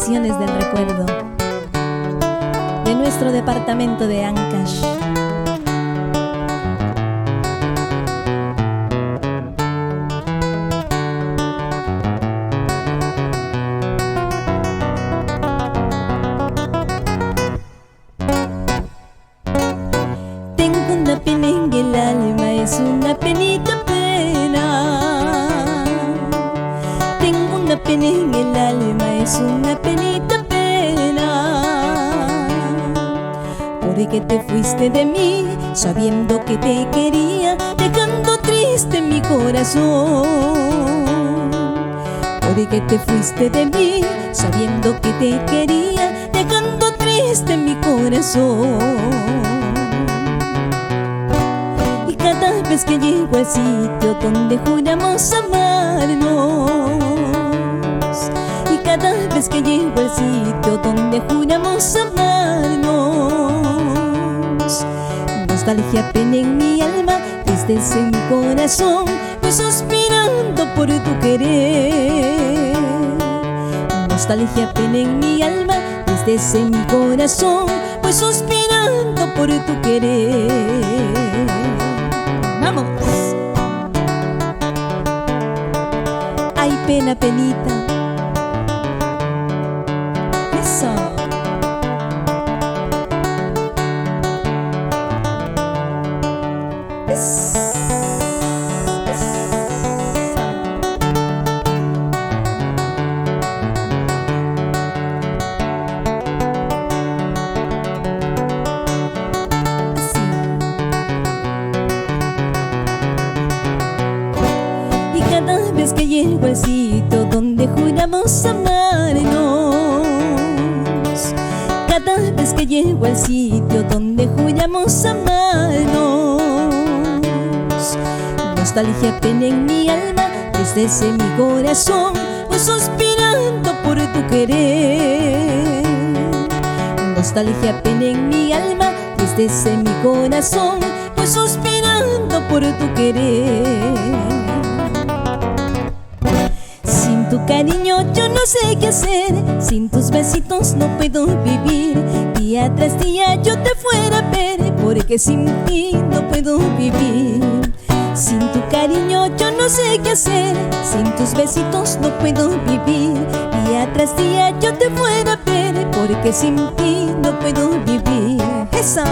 canciones del recuerdo de nuestro departamento de Ancash. Tengo una pena en el alma, es una penita pena. Tengo una pena en el alma, es una penita pena. Porque te fuiste de mí, sabiendo que te quería, dejando triste mi corazón. Porque te fuiste de mí, sabiendo que te quería, dejando triste mi corazón. Cada vez que llego al sitio donde juramos amarnos, y cada vez que llego al sitio donde juramos amarnos, nostalgia pena en mi alma, tristeza en mi corazón, voy suspirando por tu querer. Nostalgia pena en mi alma, tristeza en mi corazón, voy suspirando por tu querer. ¡Vamos! Ay, pena, penita. Eso. Cada vez que llego al sitio donde juramos amarnos, cada vez que llego al sitio donde juramos amarnos, nostalgia pena en mi alma, tristeza en mi corazón, voy suspirando por tu querer. Nostalgia pena en mi alma, tristeza en mi corazón, voy suspirando por tu querer. Sin tu cariño yo no sé qué hacer, sin tus besitos no puedo vivir. Día tras día yo te fuera a ver, porque sin ti no puedo vivir. Sin tu cariño yo no sé qué hacer, sin tus besitos no puedo vivir. Día tras día yo te fuera a ver, porque sin ti no puedo vivir. ¡Eso!